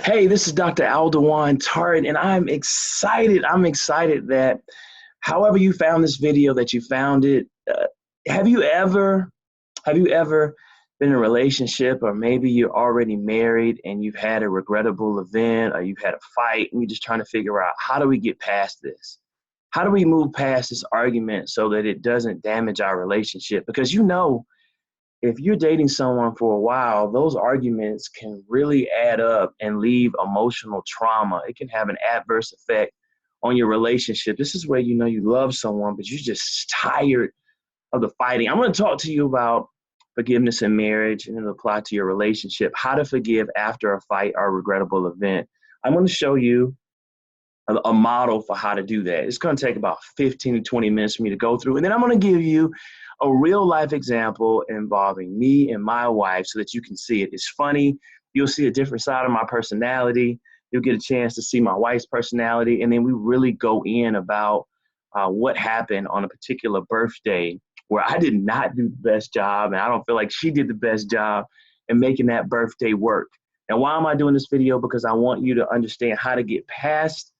Hey, this is Dr. Alduan Tartt, and I'm excited. I'm excited that however you found this video, that you found it. Have you ever, have you ever been in a relationship, or maybe you're already married and you've had a regrettable event, or you've had a fight, and you're just trying to figure out, how do we get past this? How do we move past this argument so that it doesn't damage our relationship? Because if you're dating someone for a while, those arguments can really add up and leave emotional trauma. It can have an adverse effect on your relationship. This is where you know you love someone, but you're just tired of the fighting. I'm going to talk to you about forgiveness in marriage, and it'll apply to your relationship, how to forgive after a fight or a regrettable event. I'm going to show you a model for how to do that. It's going to take about 15 to 20 minutes for me to go through. And then I'm going to give you a real life example involving me and my wife so that you can see it. It's funny. You'll see a different side of my personality. You'll get a chance to see my wife's personality. And then we really go in about what happened on a particular birthday where I did not do the best job. And I don't feel like she did the best job in making that birthday work. And why am I doing this video? Because I want you to understand how to get past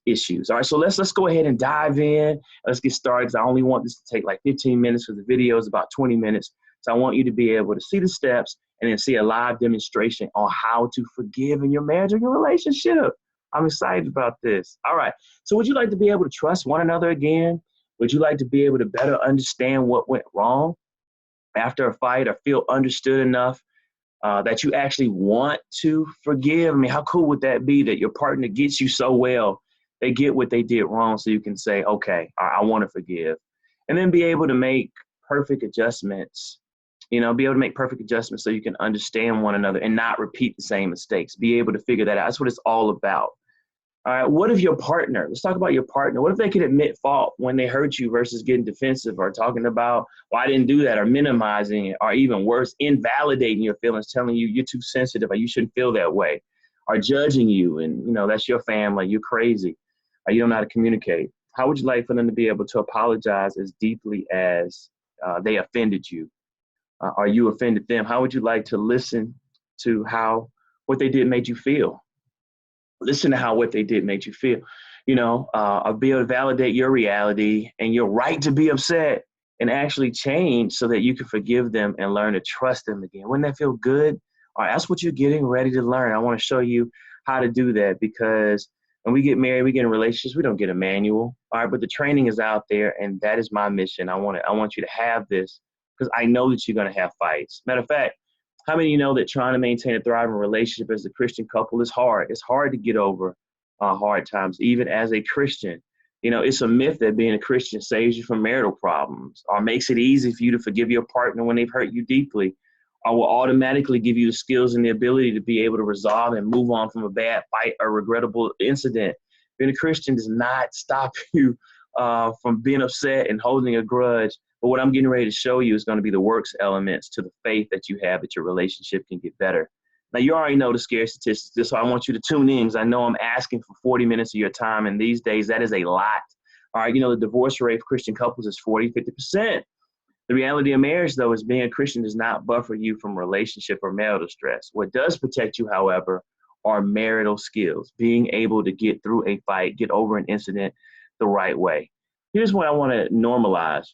issues. All right, so let's go ahead and dive in. Let's get started, because I only want this to take like 15 minutes, because the video is about 20 minutes. So I want you to be able to see the steps and then see a live demonstration on how to forgive in your marriage or your relationship. I'm excited about this. All right, so would you like to be able to trust one another again? Would you like to be able to better understand what went wrong after a fight, or feel understood enough that you actually want to forgive? I mean, how cool would that be, that your partner gets you so well, they get what they did wrong, so you can say, okay, I want to forgive. And then be able to make perfect adjustments, be able to make perfect adjustments so you can understand one another and not repeat the same mistakes. Be able to figure that out. That's what it's all about. All right, what if your partner, let's talk about your partner. What if they could admit fault when they hurt you versus getting defensive or talking about, well, I didn't do that, or minimizing it, or even worse, invalidating your feelings, telling you you're too sensitive or you shouldn't feel that way, or judging you, and that's your family, you're crazy, or you don't know how to communicate? How would you like for them to be able to apologize as deeply as they offended you, or you offended them? How would you like to listen to what they did made you feel? Listen to how what they did made you feel, or be able to validate your reality and your right to be upset, and actually change so that you can forgive them and learn to trust them again. Wouldn't that feel good? All right, that's what you're getting ready to learn. I want to show you how to do that, because when we get married, we get in relationships, we don't get a manual. All right, but the training is out there, and that is my mission. I want you to have this, because I know that you're going to have fights. Matter of fact, how many of you know that trying to maintain a thriving relationship as a Christian couple is hard? It's hard to get over hard times, even as a Christian. It's a myth that being a Christian saves you from marital problems, or makes it easy for you to forgive your partner when they've hurt you deeply, or will automatically give you the skills and the ability to be able to resolve and move on from a bad fight or regrettable incident. Being a Christian does not stop you from being upset and holding a grudge. But what I'm getting ready to show you is going to be the works elements to the faith that you have, that your relationship can get better. Now, you already know the scary statistics, so I want you to tune in, because I know I'm asking for 40 minutes of your time, and these days that is a lot. All right, the divorce rate for Christian couples is 40, 50%. The reality of marriage, though, is being a Christian does not buffer you from relationship or marital stress. What does protect you, however, are marital skills, being able to get through a fight, get over an incident the right way. Here's what I want to normalize.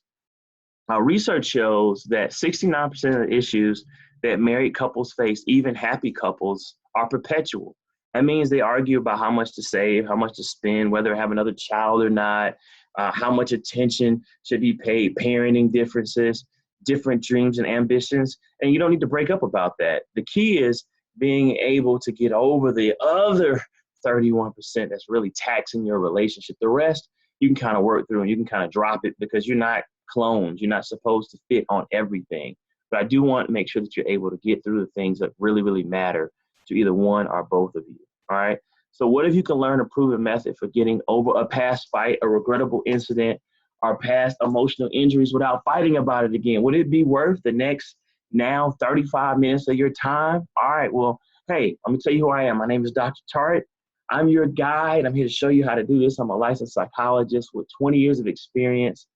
Research shows that 69% of the issues that married couples face, even happy couples, are perpetual. That means they argue about how much to save, how much to spend, whether to have another child or not, how much attention should be paid, parenting differences, different dreams and ambitions. And you don't need to break up about that. The key is being able to get over the other 31% that's really taxing your relationship. The rest you can kind of work through, and you can kind of drop it, because you're not clones. You're not supposed to fit on everything. But I do want to make sure that you're able to get through the things that really, really matter to either one or both of you. All right. So what if you can learn a proven method for getting over a past fight, a regrettable incident, or past emotional injuries without fighting about it again? Would it be worth the next 35 minutes of your time? All right. Well, hey, let me tell you who I am. My name is Dr. Tartt. I'm your guide. I'm here to show you how to do this. I'm a licensed psychologist with 20 years of experience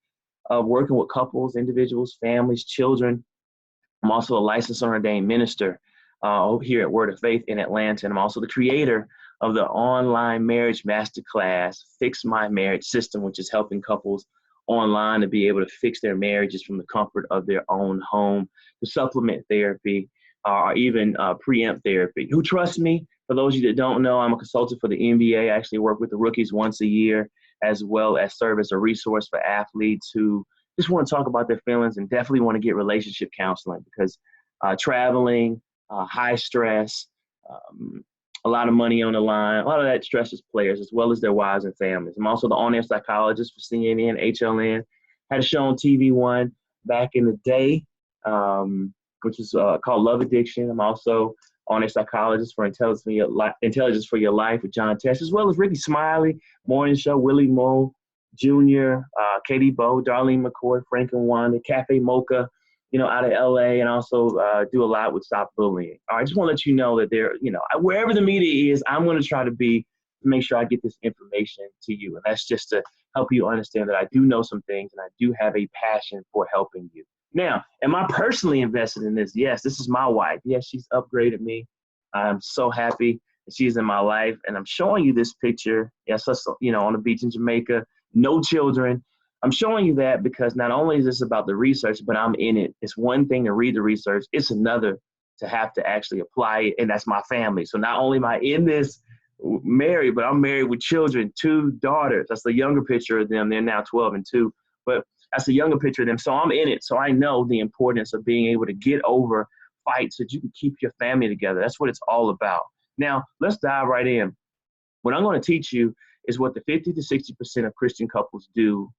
of working with couples, individuals, families, children. I'm also a licensed and ordained minister. here at Word of Faith in Atlanta. And I'm also the creator of the online marriage masterclass, Fix My Marriage System, which is helping couples online to be able to fix their marriages from the comfort of their own home, to supplement therapy, or even preempt therapy. Who trusts me? For those of you that don't know, I'm a consultant for the NBA. I actually work with the rookies once a year, as well as serve as a resource for athletes who just want to talk about their feelings and definitely want to get relationship counseling, because traveling, high stress, a lot of money on the line, a lot of that stresses players as well as their wives and families. I'm also the on-air psychologist for CNN, HLN. Had a show on TV One back in the day, which is called Love Addiction. I'm also on-air psychologist for Intelligence for Your Life with John Tesh, as well as Ricky Smiley, Morning Show, Willie Moe Jr., Katie Bowe, Darlene McCoy, Frank and Wanda, Cafe Mocha, out of LA, and also do a lot with Stop Bullying. All right, I just want to let you know that wherever the media is, I'm going to try to make sure I get this information to you. And that's just to help you understand that I do know some things and I do have a passion for helping you. Now, am I personally invested in this? Yes, this is my wife. Yes, she's upgraded me. I'm so happy that she's in my life. And I'm showing you this picture. Yes, us, on the beach in Jamaica, no children. I'm showing you that because not only is this about the research, but I'm in it. It's one thing to read the research. It's another to have to actually apply it. And that's my family. So not only am I in this married, but I'm married with children, 2 daughters. That's the younger picture of them. They're now 12 and 2. But that's the younger picture of them. So I'm in it. So I know the importance of being able to get over fights so that you can keep your family together. That's what it's all about. Now, let's dive right in. What I'm going to teach you is what the 50 to 60% of Christian couples do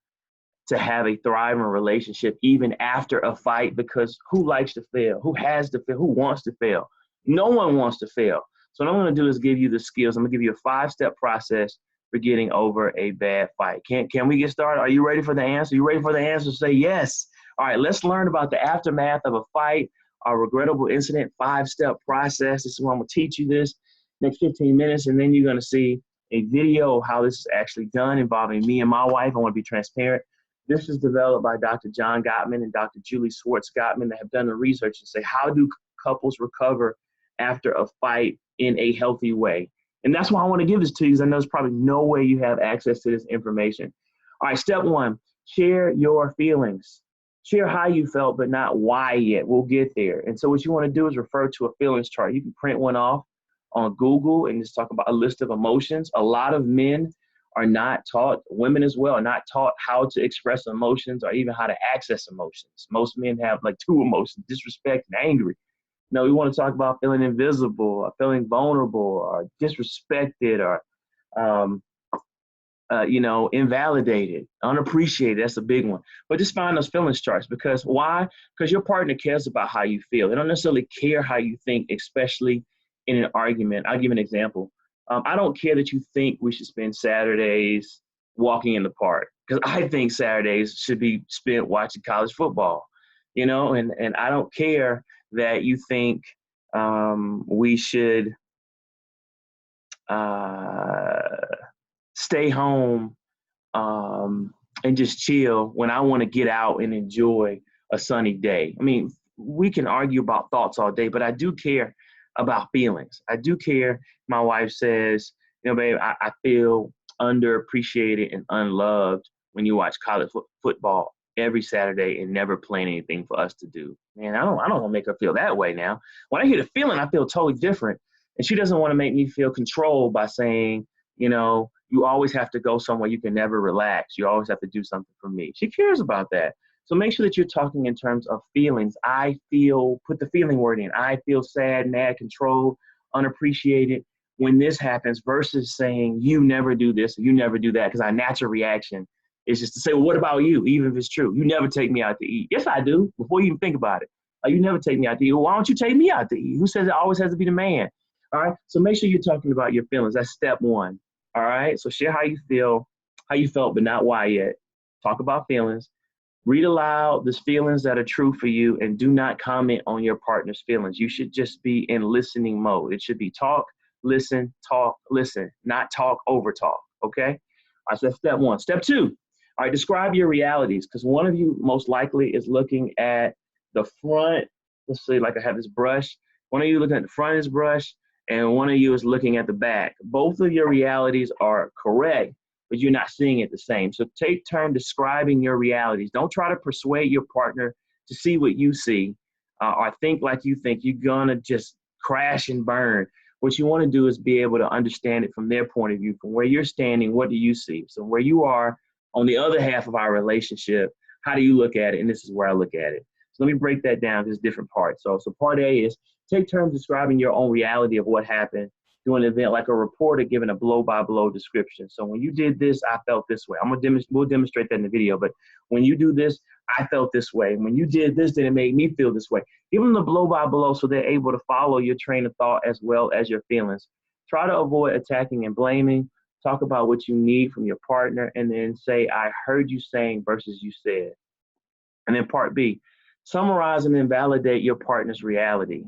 to have a thriving relationship even after a fight, because who likes to fail? Who has to fail? Who wants to fail? No one wants to fail. So what I'm going to do is give you the skills. I'm going to give you a 5-step process for getting over a bad fight. Can we get started? Are you ready for the answer? You ready for the answer? Say yes. All right, let's learn about the aftermath of a fight, a regrettable incident, 5-step process. This is where I'm going to teach you this next 15 minutes, and then you're going to see a video of how this is actually done involving me and my wife. I want to be transparent. This is developed by Dr. John Gottman and Dr. Julie Schwartz-Gottman that have done the research and say, how do couples recover after a fight in a healthy way? And that's why I want to give this to you, because I know there's probably no way you have access to this information. All right, step 1, share your feelings. Share how you felt, but not why yet. We'll get there. And so what you want to do is refer to a feelings chart. You can print one off on Google and just talk about a list of emotions. A lot of men are not taught, women as well, are not taught how to express emotions or even how to access emotions. Most men have like 2 emotions, disrespect and angry. We want to talk about feeling invisible or feeling vulnerable or disrespected or, invalidated, unappreciated. That's a big one. But just find those feelings charts. Because why? Because your partner cares about how you feel. They don't necessarily care how you think, especially in an argument. I'll give you an example. I don't care that you think we should spend Saturdays walking in the park, because I think Saturdays should be spent watching college football, and I don't care that you think we should stay home and just chill when I want to get out and enjoy a sunny day. I mean, we can argue about thoughts all day, but I do care about feelings. I do care. My wife says, babe, I feel underappreciated and unloved when you watch college football every Saturday and never plan anything for us to do. Man, I don't want to make her feel that way now. When I hear the feeling, I feel totally different. And she doesn't want to make me feel controlled by saying, you always have to go somewhere. You can never relax. You always have to do something for me. She cares about that. So make sure that you're talking in terms of feelings. I feel, put the feeling word in. I feel sad, mad, controlled, unappreciated when this happens, versus saying you never do this or you never do that, because our natural reaction is just to say, well, what about you? Even if it's true, you never take me out to eat. Yes, I do. Before you even think about it, you never take me out to eat. Well, why don't you take me out to eat? Who says it always has to be the man? All right. So make sure you're talking about your feelings. That's step 1. All right. So share how you feel, how you felt, but not why yet. Talk about feelings. Read aloud the feelings that are true for you, and do not comment on your partner's feelings. You should just be in listening mode. It should be talk, listen, not talk over talk. Okay. All right. So that's step 1. Step 2. All right. Describe your realities, because one of you most likely is looking at the front. Let's say, like I have this brush. One of you looking at the front of his brush, and one of you is looking at the back. Both of your realities are correct, but you're not seeing it the same. So take turn describing your realities. Don't try to persuade your partner to see what you see or think like you think. You're gonna just crash and burn. What you want to do is be able to understand it from their point of view. From where you're standing, what do you see? So where you are on the other half of our relationship, how do you look at it? And this is where I look at it. So let me break that down to different parts. So part A is take turns describing your own reality of what happened during an event, like a reporter giving a blow-by-blow description. So when you did this, I felt this way. We'll demonstrate that in the video, but when you do this, I felt this way. When you did this, then it made me feel this way. Give them the blow-by-blow so they're able to follow your train of thought as well as your feelings. Try to avoid attacking and blaming. Talk about what you need from your partner, and then say, I heard you saying versus you said. And then part B, summarize and then validate your partner's reality.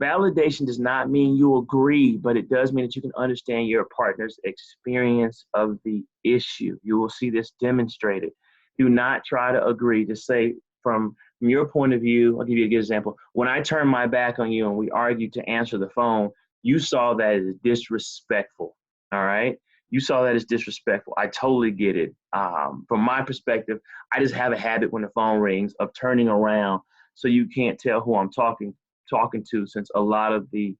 Validation does not mean you agree, but it does mean that you can understand your partner's experience of the issue. You will see this demonstrated. Do not try to agree. Just say from your point of view, I'll give you a good example. When I turned my back on you and we argued to answer the phone, you saw that as disrespectful, all right? You saw that as disrespectful. I totally get it. From my perspective, I just have a habit when the phone rings of turning around so you can't tell who I'm talking to, since a lot of the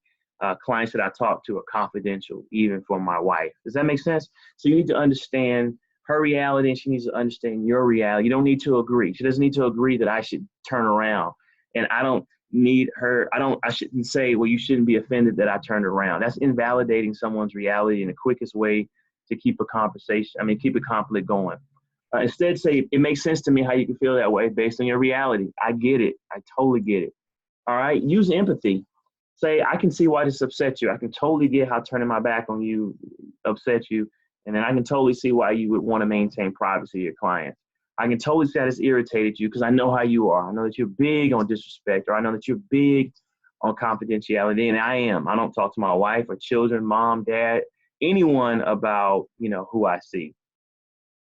clients that I talk to are confidential, even for my wife. Does that make sense? So you need to understand her reality, and she needs to understand your reality. You don't need to agree. She doesn't need to agree that I should turn around. And I don't need her, I shouldn't say, well, you shouldn't be offended that I turned around. That's invalidating someone's reality, and the quickest way to keep a conflict going. Instead, say, it makes sense to me how you can feel that way based on your reality. I get it. I totally get it. All right. Use empathy. Say, I can see why this upsets you. I can totally get how turning my back on you upsets you. And then I can totally see why you would want to maintain privacy of your clients. I can totally see how this irritated you because I know how you are. I know that you're big on disrespect, or I know that you're big on confidentiality, and I am. I don't talk to my wife or children, mom, dad, anyone about, who I see.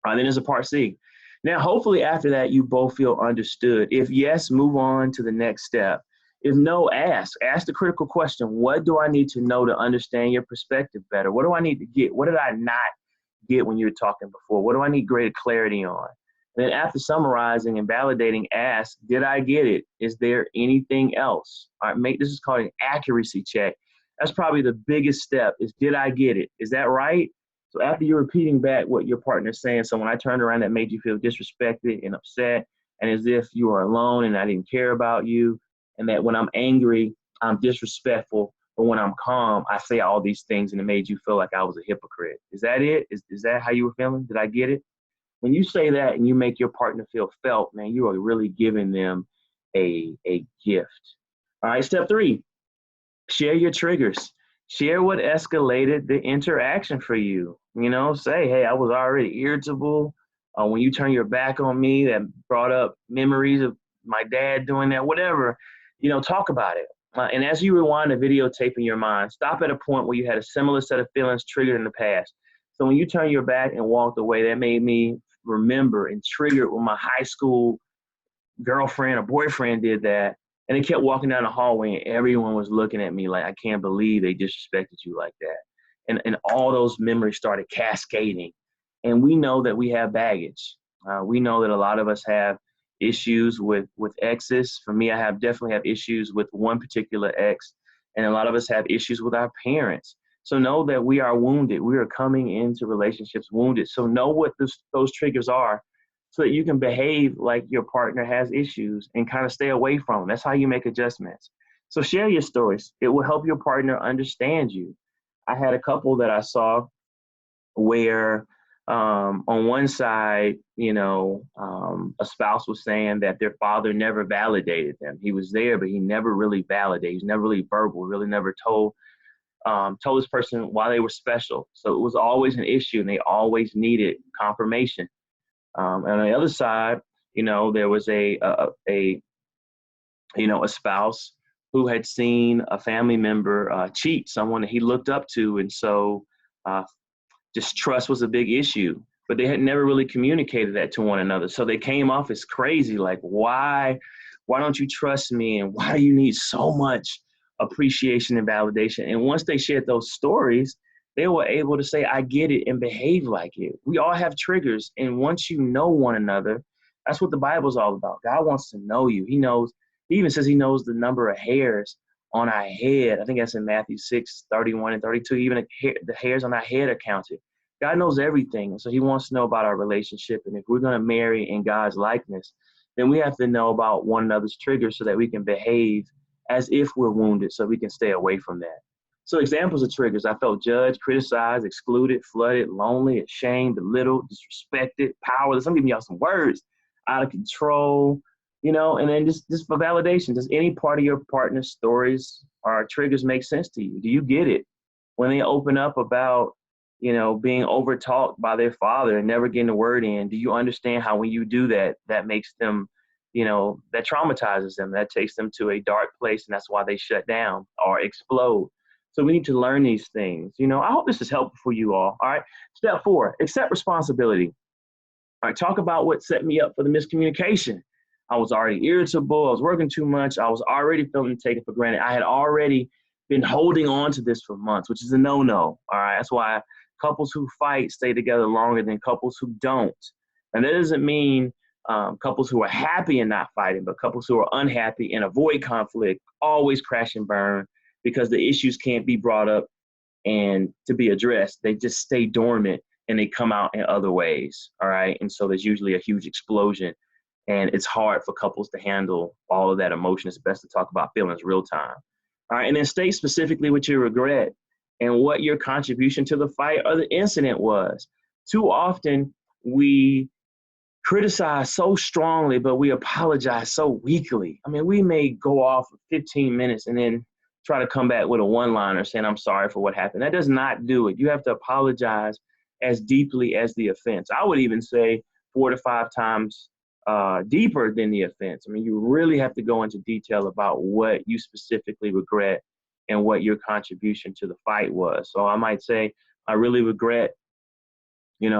Then there's a part C. Now, hopefully after that, you both feel understood. If yes, move on to the next step. If no, ask the critical question. What do I need to know to understand your perspective better? What do I need to get? What did I not get when you were talking before? What do I need greater clarity on? And then after summarizing and validating, ask, did I get it? Is there anything else? All right, this is called an accuracy check. That's probably the biggest step, is did I get it? Is that right? So after you're repeating back what your partner's saying, so when I turned around, that made you feel disrespected and upset, and as if you were alone and I didn't care about you, and that when I'm angry, I'm disrespectful, but when I'm calm, I say all these things, and it made you feel like I was a hypocrite. Is that it? Is that how you were feeling? Did I get it? When you say that and you make your partner feel felt, man, you are really giving them a gift. All right, step 3, share your triggers. Share what escalated the interaction for you. Say, hey, I was already irritable. When you turn your back on me, that brought up memories of my dad doing that, whatever. Talk about it. And as you rewind the videotape in your mind, stop at a point where you had a similar set of feelings triggered in the past. So when you turn your back and walked away, that made me remember and triggered when my high school girlfriend or boyfriend did that. And they kept walking down the hallway, and everyone was looking at me like, I can't believe they disrespected you like that. And all those memories started cascading. And we know that we have baggage. We know that a lot of us have issues with exes. For me, I definitely have issues with one particular ex. And a lot of us have issues with our parents. So know that we are wounded. We are coming into relationships wounded. So know what those triggers are, so that you can behave like your partner has issues and kind of stay away from them. That's how you make adjustments. So share your stories. It will help your partner understand you. I had a couple that I saw where on one side, a spouse was saying that their father never validated them. He was there, but he never really validated. He was never really verbal, really never told this person why they were special. So it was always an issue, and they always needed confirmation. And on the other side, there was a spouse who had seen a family member cheat, someone that he looked up to. And so distrust was a big issue, but they had never really communicated that to one another. So they came off as crazy, like, why don't you trust me? And why do you need so much appreciation and validation. And once they shared those stories, they were able to say, I get it, and behave like it. We all have triggers. And once you know one another, that's what the Bible's all about. God wants to know you. He knows, he even says he knows the number of hairs on our head. I think that's in Matthew 6:31 and 32. Even the hairs on our head are counted. God knows everything. And so he wants to know about our relationship. And if we're going to marry in God's likeness, then we have to know about one another's triggers so that we can behave as if we're wounded, so we can stay away from that. So examples of triggers: I felt judged, criticized, excluded, flooded, lonely, ashamed, belittled, disrespected, powerless. I'm giving y'all some words. Out of control, and then just for validation. Does any part of your partner's stories or triggers make sense to you? Do you get it? When they open up about, being overtalked by their father and never getting a word in, do you understand how when you do that, that makes them, that traumatizes them, that takes them to a dark place, and that's why they shut down or explode? So we need to learn these things. I hope this is helpful for you all. All right. Step 4, accept responsibility. All right. Talk about what set me up for the miscommunication. I was already irritable. I was working too much. I was already feeling taken for granted. I had already been holding on to this for months, which is a no-no. All right. That's why couples who fight stay together longer than couples who don't. And that doesn't mean couples who are happy and not fighting, but couples who are unhappy and avoid conflict always crash and burn because the issues can't be brought up and to be addressed. They just stay dormant and they come out in other ways. All right. And so there's usually a huge explosion, and it's hard for couples to handle all of that emotion. It's best to talk about feelings real time. All right. And then state specifically what you regret and what your contribution to the fight or the incident was. Too often we criticize so strongly, but we apologize so weakly. I mean, we may go off for 15 minutes and then try to come back with a one-liner saying, I'm sorry for what happened. That does not do it. You have to apologize as deeply as the offense. I would even say 4 to 5 times deeper than the offense. I mean, you really have to go into detail about what you specifically regret and what your contribution to the fight was. So I might say, I really regret,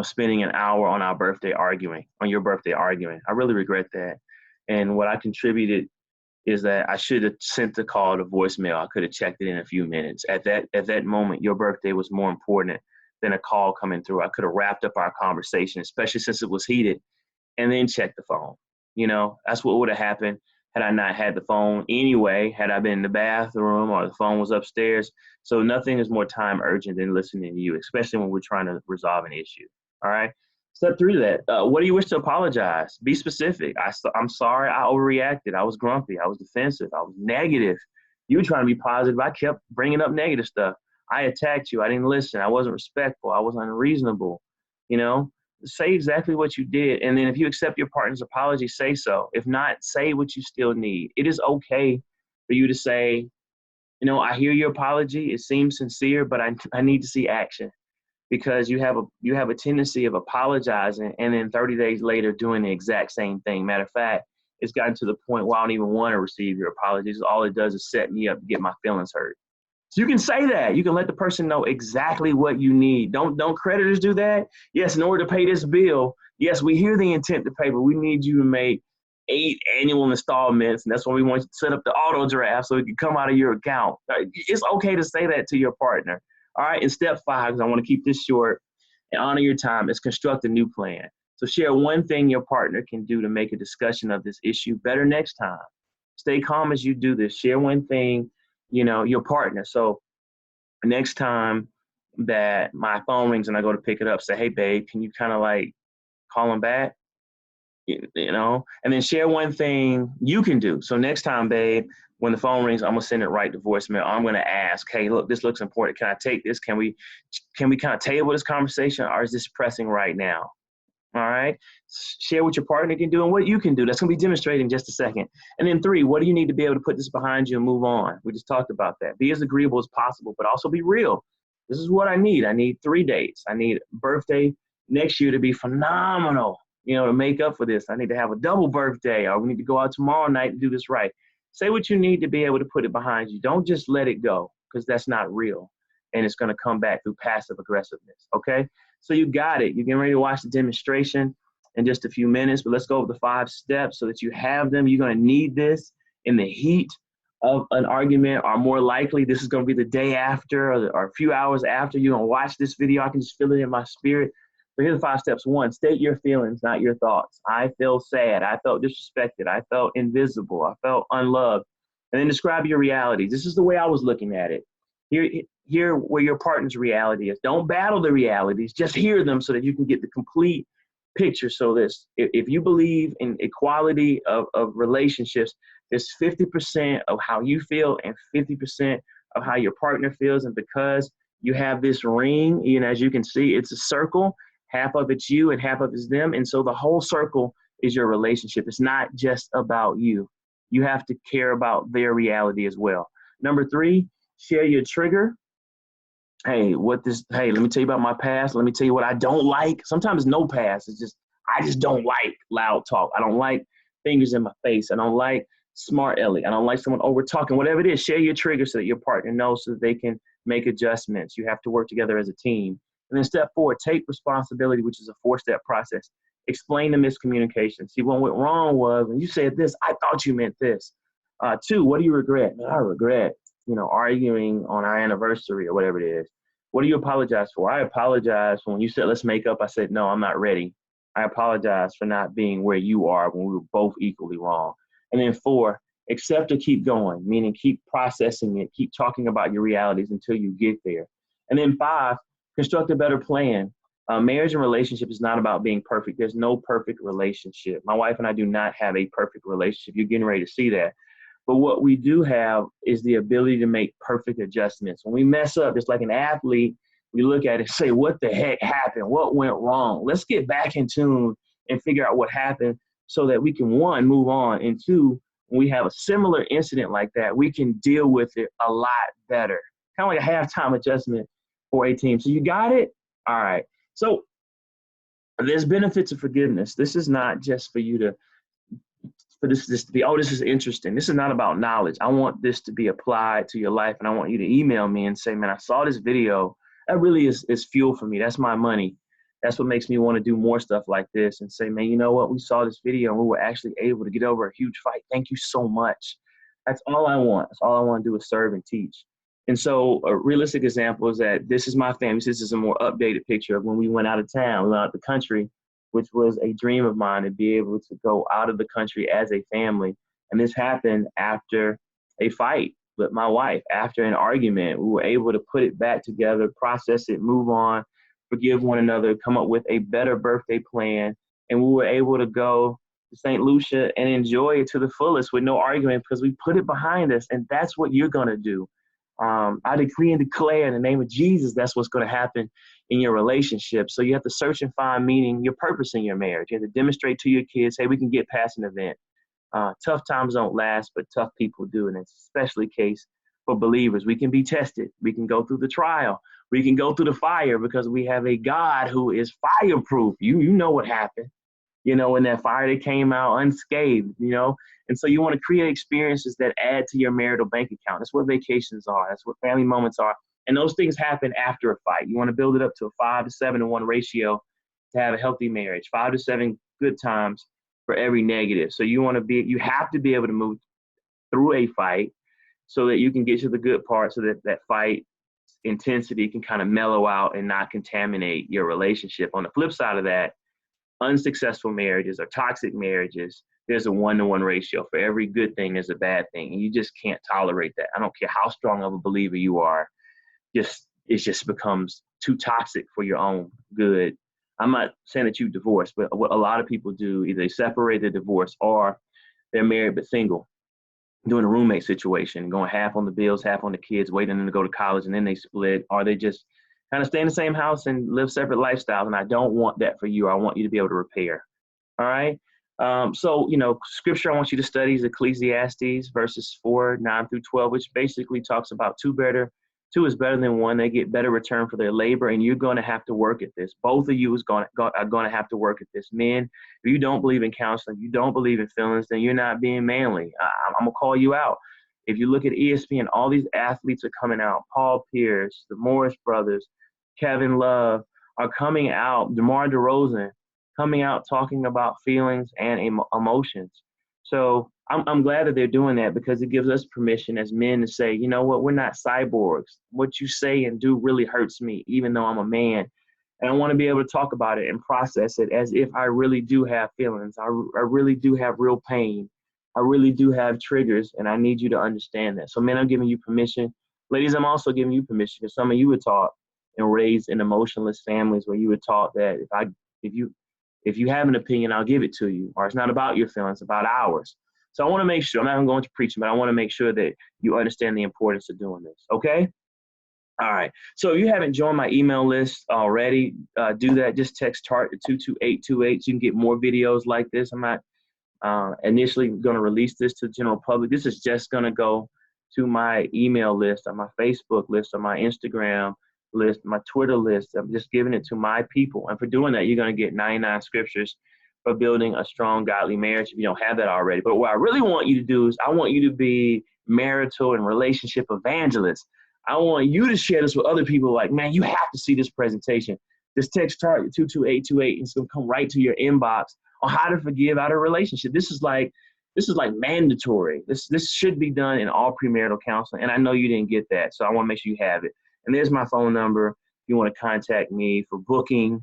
spending an hour on your birthday arguing. I really regret that. And what I contributed is that I should have sent the call to voicemail. I could have checked it in a few minutes. At that moment, your birthday was more important than a call coming through. I could have wrapped up our conversation, especially since it was heated, and then checked the phone. That's what would have happened had I not had the phone anyway, had I been in the bathroom or the phone was upstairs. So nothing is more time urgent than listening to you, especially when we're trying to resolve an issue. All right. Step 3 to that. What do you wish to apologize? Be specific. I'm sorry. I overreacted. I was grumpy. I was defensive. I was negative. You were trying to be positive. I kept bringing up negative stuff. I attacked you. I didn't listen. I wasn't respectful. I was unreasonable. Say exactly what you did. And then if you accept your partner's apology, say so. If not, say what you still need. It is okay for you to say, I hear your apology. It seems sincere, but I need to see action. Because you have a tendency of apologizing and then 30 days later doing the exact same thing. Matter of fact, it's gotten to the point where I don't even want to receive your apologies. All it does is set me up to get my feelings hurt. So you can say that. You can let the person know exactly what you need. Don't creditors do that? Yes, in order to pay this bill, yes, we hear the intent to pay, but we need you to make 8 annual installments, and that's why we want you to set up the auto draft so it can come out of your account. It's okay to say that to your partner. All right, and step 5, because I want to keep this short and honor your time, is construct a new plan. So share one thing your partner can do to make a discussion of this issue better next time. Stay calm as you do this. Share one thing, your partner. So next time that my phone rings and I go to pick it up, say, hey, babe, can you kind of call him back? And then share one thing you can do. So next time, babe, when the phone rings, I'm going to send it right to voicemail. I'm going to ask, hey, look, this looks important. Can I take this? Can we kind of table this conversation, or is this pressing right now? All right. Share what your partner can do and what you can do. That's going to be demonstrated in just a second. And then 3, what do you need to be able to put this behind you and move on? We just talked about that. Be as agreeable as possible, but also be real. This is what I need. I need 3 dates. I need birthday next year to be phenomenal, to make up for this. I need to have a double birthday, or we need to go out tomorrow night and do this right. Say what you need to be able to put it behind you. Don't just let it go, because that's not real. And it's going to come back through passive aggressiveness. Okay. So you got it. You're getting ready to watch the demonstration in just a few minutes, but let's go over the 5 steps so that you have them. You're going to need this in the heat of an argument are more likely this is going to be the day after or a few hours after you're going to watch this video. I can just feel it in my spirit. So here's the 5 steps. 1, state your feelings, not your thoughts. I feel sad. I felt disrespected. I felt invisible. I felt unloved. And then describe your reality. This is the way I was looking at it. Hear where your partner's reality is. Don't battle the realities. Just hear them so that you can get the complete picture. So if you believe in equality of relationships, there's 50% of how you feel and 50% of how your partner feels. And because you have this ring, as you can see, it's a circle. Half of it's you and half of it's them. And so the whole circle is your relationship. It's not just about you. You have to care about their reality as well. Number 3, share your trigger. Hey, let me tell you about my past. Let me tell you what I don't like. Sometimes no past. I just don't like loud talk. I don't like fingers in my face. I don't like smart Ellie. I don't like someone over talking, whatever it is. Share your trigger so that your partner knows so that they can make adjustments. You have to work together as a team. And then step 4, take responsibility, which is a 4-step process. Explain the miscommunication. See, what went wrong was when you said this, I thought you meant this. 2, what do you regret? Man, I regret, arguing on our anniversary or whatever it is. What do you apologize for? I apologize for when you said, let's make up. I said, no, I'm not ready. I apologize for not being where you are when we were both equally wrong. And then 4, accept or keep going, meaning keep processing it, keep talking about your realities until you get there. And then 5, construct a better plan. Marriage and relationship is not about being perfect. There's no perfect relationship. My wife and I do not have a perfect relationship. You're getting ready to see that. But what we do have is the ability to make perfect adjustments. When we mess up, just like an athlete, we look at it and say, what the heck happened? What went wrong? Let's get back in tune and figure out what happened so that we can, 1, move on, and 2, when we have a similar incident like that, we can deal with it a lot better. Kind of like a halftime adjustment for a team. So you got it? All right. So there's benefits of forgiveness. This is not just for you to, for this to be, oh, this is interesting. This is not about knowledge. I want this to be applied to your life. And I want you to email me and say, man, I saw this video. That really is fuel for me. That's my money. That's what makes me want to do more stuff like this and say, man, you know what? We saw this video and we were actually able to get over a huge fight. Thank you so much. That's all I want. That's all I want to do is serve and teach. And so a realistic example is that this is my family. This is a more updated picture of when we went out of town, we went out of the country, which was a dream of mine to be able to go out of the country as a family. And this happened after a fight with my wife, after an argument. We were able to put it back together, process it, move on, forgive one another, come up with a better birthday plan. And we were able to go to St. Lucia and enjoy it to the fullest with no argument because we put it behind us. And that's what you're going to do. I decree and declare in the name of Jesus, that's what's going to happen in your relationship. So you have to search and find meaning, your purpose in your marriage. You have to demonstrate to your kids, hey, we can get past an event. Tough times don't last, but tough people do. And it's especially the case for believers. We can be tested. We can go through the trial. We can go through the fire because we have a God who is fireproof. You know what happened. In that fire, they came out unscathed, And so you want to create experiences that add to your marital bank account. That's what vacations are. That's what family moments are. And those things happen after a fight. You want to build it up to a 5 to 7 to 1 ratio to have a healthy marriage. 5 to 7 good times for every negative. So you have to be able to move through a fight so that you can get to the good part so that that fight intensity can kind of mellow out and not contaminate your relationship. On the flip side of that, unsuccessful marriages or toxic marriages, there's a 1-to-1 ratio. For every good thing, there's a bad thing. And you just can't tolerate that. I don't care how strong of a believer you are. It just becomes too toxic for your own good. I'm not saying that you divorce, but what a lot of people do, either they separate, they divorce, or they're married but single, doing a roommate situation, going half on the bills, half on the kids, waiting them to go to college, and then they split, or they just kind of stay in the same house and live separate lifestyles. And I don't want that for you. I want you to be able to repair. All right. So, scripture I want you to study is Ecclesiastes verses 4:9-12, which basically talks about two is better than one. They get better return for their labor, and you're going to have to work at this. Both of you are going to have to work at this. Men, if you don't believe in counseling, you don't believe in feelings, then you're not being manly. I'm going to call you out. If you look at ESPN, all these athletes are coming out. Paul Pierce, the Morris brothers, Kevin Love are coming out. DeMar DeRozan coming out talking about feelings and emotions. So I'm glad that they're doing that, because it gives us permission as men to say, you know what, we're not cyborgs. What you say and do really hurts me, even though I'm a man. And I want to be able to talk about it and process it as if I really do have feelings. I really do have real pain. I really do have triggers, and I need you to understand that. So, men, I'm giving you permission. Ladies, I'm also giving you permission, because some of you were taught and raised in emotionless families where you were taught that if you have an opinion, I'll give it to you, or it's not about your feelings, it's about ours. So I want to make sure, I'm not going to preach, but I want to make sure that you understand the importance of doing this. Okay? All right. So if you haven't joined my email list already, do that. Just text Tartt to 22828. So you can get more videos like this. I'm not initially going to release this to the general public. This is just going to go to my email list, on my Facebook list, on my Instagram list, my Twitter list. I'm just giving it to my people. And for doing that, you're going to get 99 scriptures for building a strong, godly marriage if you don't have that already. But what I really want you to do is I want you to be marital and relationship evangelists. I want you to share this with other people. Like, man, you have to see this presentation. Just text Tartt 22828, and it's going to come right to your inbox on how to forgive out of a relationship. This is like mandatory. This should be done in all premarital counseling. And I know you didn't get that, so I want to make sure you have it. And there's my phone number if you want to contact me for booking,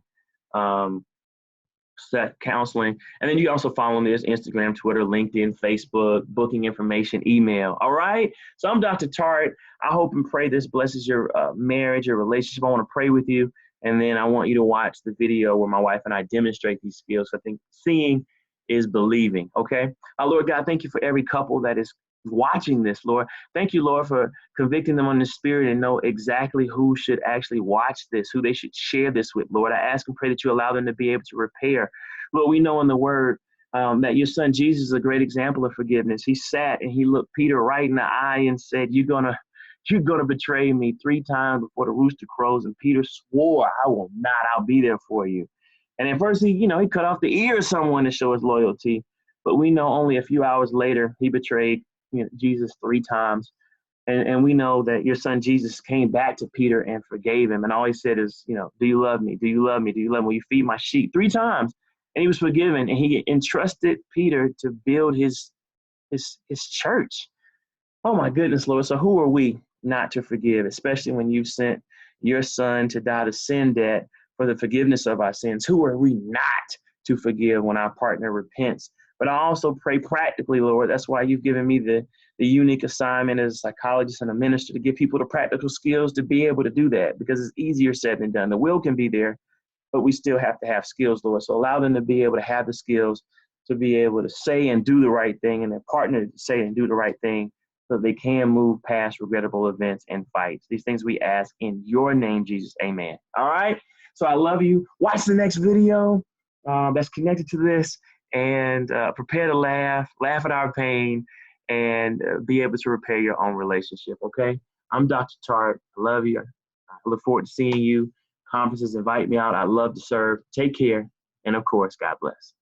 counseling. And then you also follow me as Instagram, Twitter, LinkedIn, Facebook, booking information, email. All right. So I'm Dr. Tartt. I hope and pray this blesses your marriage, your relationship. I want to pray with you. And then I want you to watch the video where my wife and I demonstrate these skills. I think seeing is believing. Okay. Lord God, thank you for every couple that is watching this, Lord. Thank you, Lord, for convicting them on the spirit and know exactly who should actually watch this, who they should share this with, Lord. I ask and pray that you allow them to be able to repair. Lord, we know in the word that your son Jesus is a great example of forgiveness. He sat and he looked Peter right in the eye and said, you're gonna betray me 3 times before the rooster crows. And Peter swore, I will not, I'll be there for you. And at first he cut off the ear of someone to show his loyalty. But we know only a few hours later, he betrayed Jesus 3 times. And we know that your son Jesus came back to Peter and forgave him. And all he said is, do you love me? Do you love me? Do you love me? Will you feed my sheep? 3 times. And he was forgiven. And he entrusted Peter to build his church. Oh, my goodness, Lord. So who are we not to forgive, especially when you sent your son to die the sin debt for the forgiveness of our sins? Who are we not to forgive when our partner repents? But I also pray practically, Lord. That's why you've given me the unique assignment as a psychologist and a minister to give people the practical skills to be able to do that, because it's easier said than done. The will can be there, but we still have to have skills, Lord. So allow them to be able to have the skills to be able to say and do the right thing, and their partner to say and do the right thing, so they can move past regrettable events and fights. These things we ask in your name, Jesus. Amen. All right. So I love you. Watch the next video that's connected to this, and prepare to laugh at our pain, and be able to repair your own relationship. Okay. I'm Dr. Tartt. I love you. I look forward to seeing you. Conferences, invite me out. I'd love to serve. Take care. And of course, God bless.